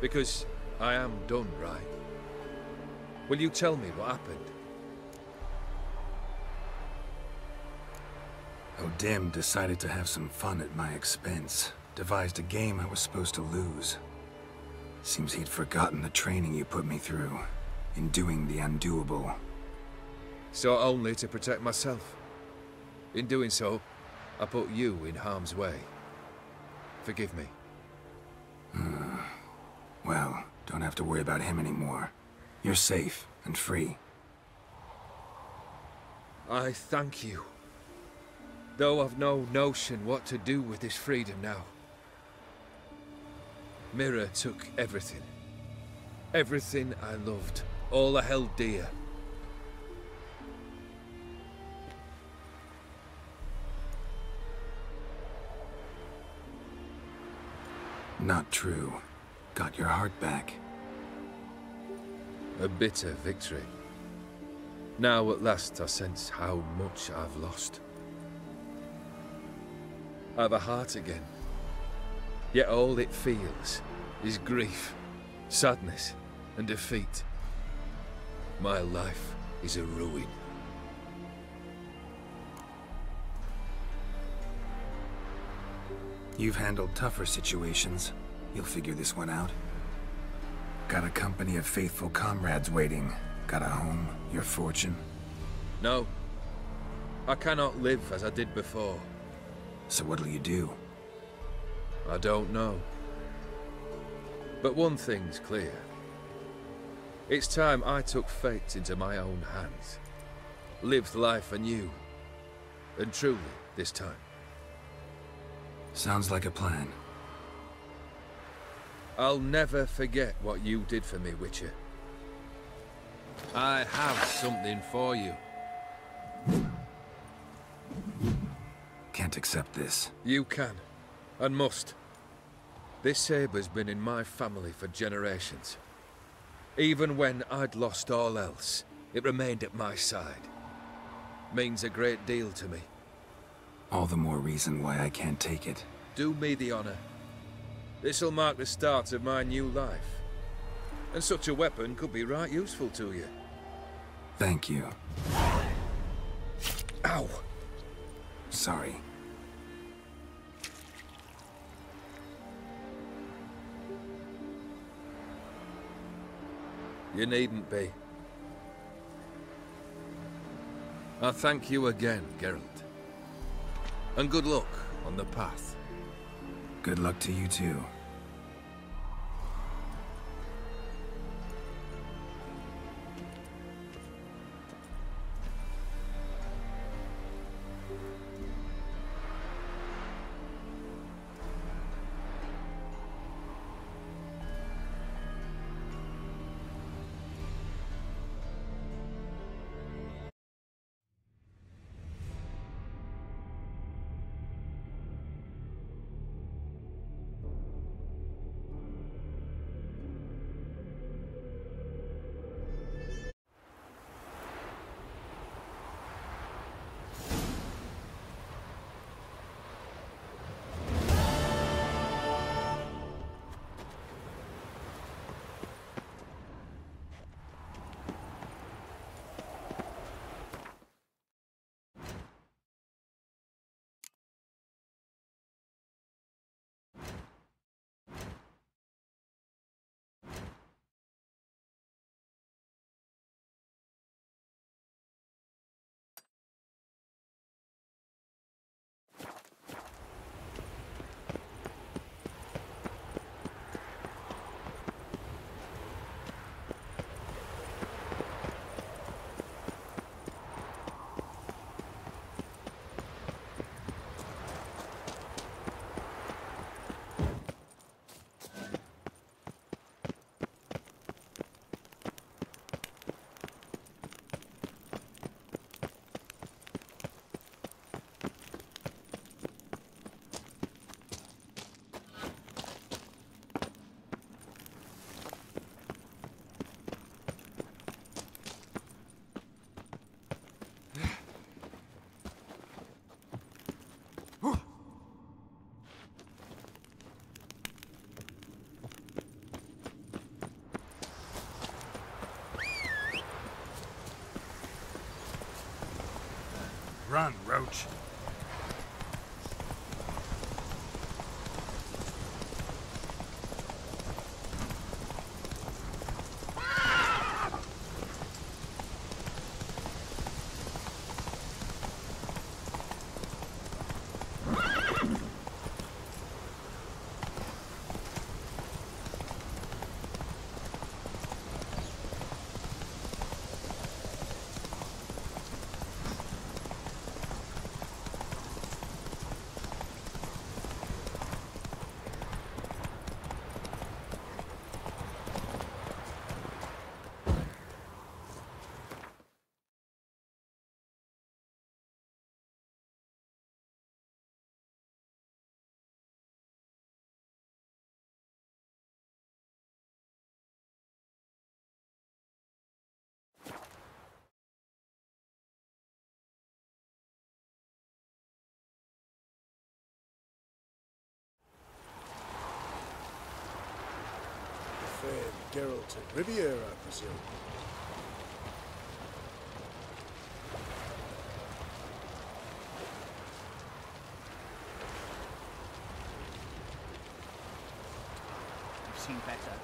Speaker 7: Because I am done, right? Will you tell me what happened?
Speaker 2: O'Dim decided to have some fun at my expense. Devised a game I was supposed to lose. Seems he'd forgotten the training you put me through, in doing the undoable.
Speaker 7: So only to protect myself. In doing so, I put you in harm's way. Forgive me.
Speaker 2: Well, don't have to worry about him anymore. You're safe and free.
Speaker 7: I thank you. Though I've no notion what to do with this freedom now. Mira took everything. Everything I loved. All I held dear.
Speaker 2: Not true. Got your heart back.
Speaker 7: A bitter victory. Now at last I sense how much I've lost. I've a heart again. Yet all it feels is grief, sadness, and defeat. My life is a ruin.
Speaker 2: You've handled tougher situations. You'll figure this one out. Got a company of faithful comrades waiting. Got a home, your fortune.
Speaker 7: No. I cannot live as I did before.
Speaker 2: So what'll you do?
Speaker 7: I don't know. But one thing's clear. It's time I took fate into my own hands. Lived life anew. And truly, this time.
Speaker 2: Sounds like a plan.
Speaker 7: I'll never forget what you did for me, Witcher. I have something for you.
Speaker 2: Can't accept this.
Speaker 7: You can, and must. This sabre's been in my family for generations. Even when I'd lost all else, it remained at my side. Means a great deal to me.
Speaker 2: All the more reason why I can't take it.
Speaker 7: Do me the honor. This'll mark the start of my new life. And such a weapon could be right useful to you.
Speaker 2: Thank you.
Speaker 7: Ow!
Speaker 2: Sorry.
Speaker 7: You needn't be. I thank you again, Geralt. And good luck on the path.
Speaker 2: Good luck to you too.
Speaker 17: Run, Roach.
Speaker 18: Geralt at Riviera, I presume.
Speaker 19: I've seen better.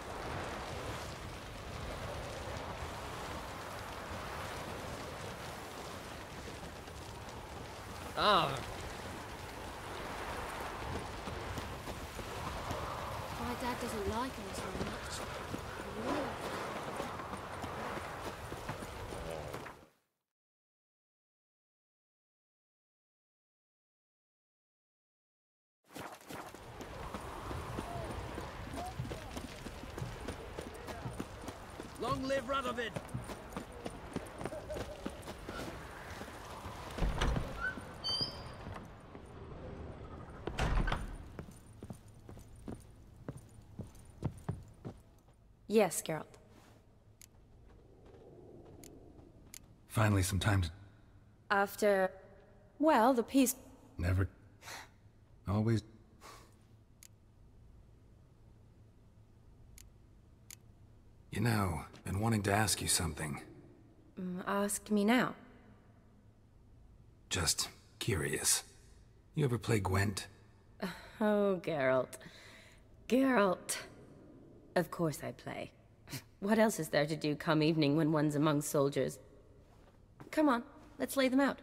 Speaker 20: Ah.
Speaker 6: My dad doesn't like us very much. Really?
Speaker 19: Long live Radovid!
Speaker 14: Yes, Geralt.
Speaker 2: Finally, some time to...
Speaker 14: After... well, the peace...
Speaker 2: Never... Always... You know, been wanting to ask you something.
Speaker 14: Ask me now.
Speaker 2: Just curious. You ever play Gwent?
Speaker 14: Oh, Geralt. Geralt. Of course I play. What else is there to do come evening when one's among soldiers? Come on, let's lay them out.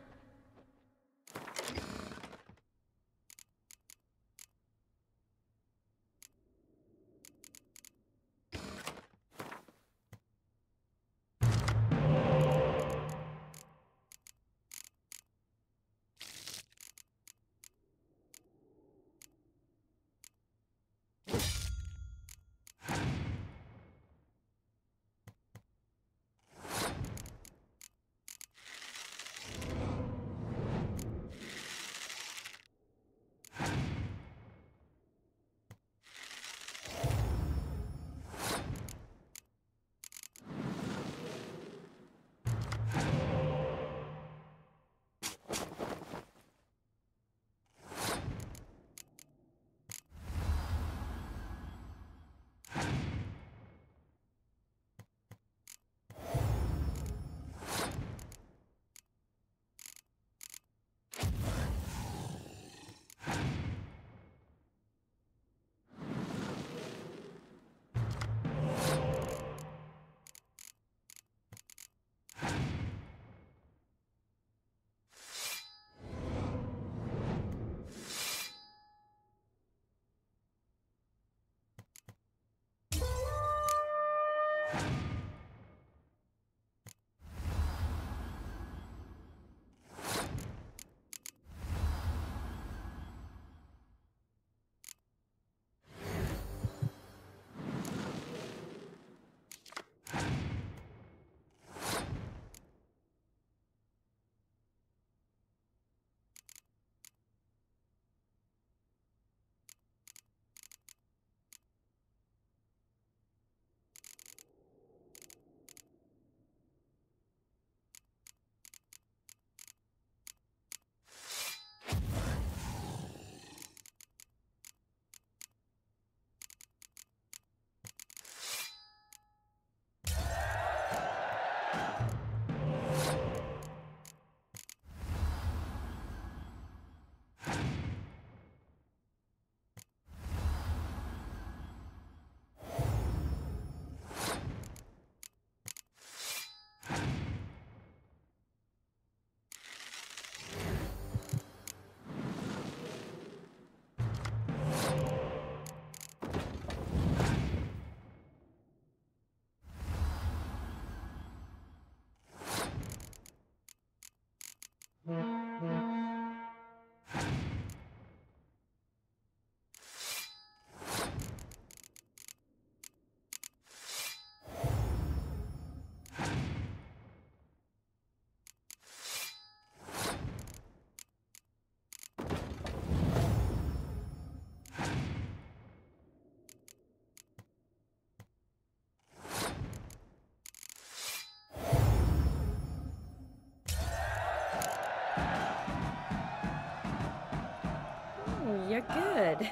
Speaker 14: You're good.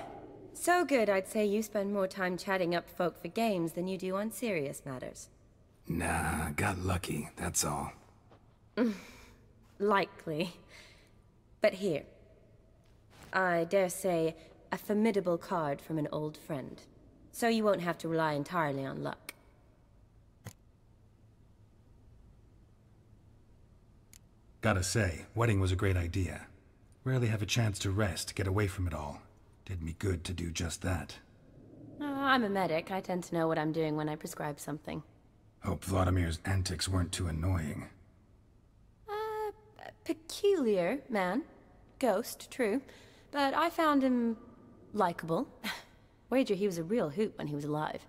Speaker 14: So good, I'd say you spend more time chatting up folk for games than you do on serious matters.
Speaker 2: Nah, got lucky, that's all.
Speaker 14: Likely. But here. I dare say, a formidable card from an old friend. So you won't have to rely entirely on luck.
Speaker 2: Gotta say, wedding was a great idea. Rarely have a chance to rest, get away from it all. Did me good to do just that.
Speaker 13: Oh, I'm a medic. I tend to know what I'm doing when I prescribe something.
Speaker 2: Hope Vladimir's antics weren't too annoying.
Speaker 13: Peculiar man. Ghost, true. But I found him likable. Wager he was a real hoot when he was alive.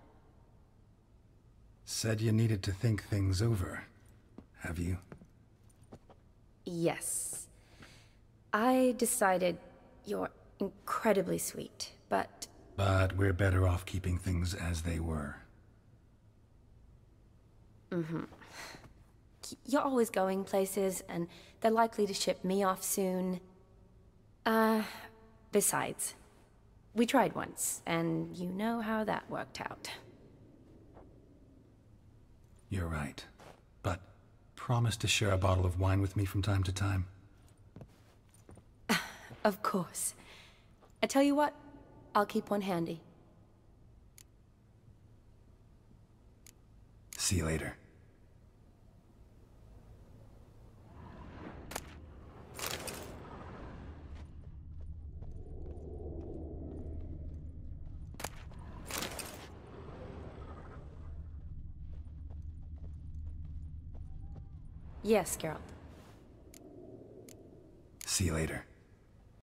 Speaker 2: Said you needed to think things over. Have you?
Speaker 13: Yes. I decided you're incredibly sweet, but...
Speaker 2: But we're better off keeping things as they were.
Speaker 13: You're always going places, and they're likely to ship me off soon. Besides, we tried once, and you know how that worked out.
Speaker 2: You're right. But promise to share a bottle of wine with me from time to time.
Speaker 13: Of course. I tell you what, I'll keep one handy.
Speaker 2: See you later.
Speaker 13: Yes, Geralt.
Speaker 2: See you later.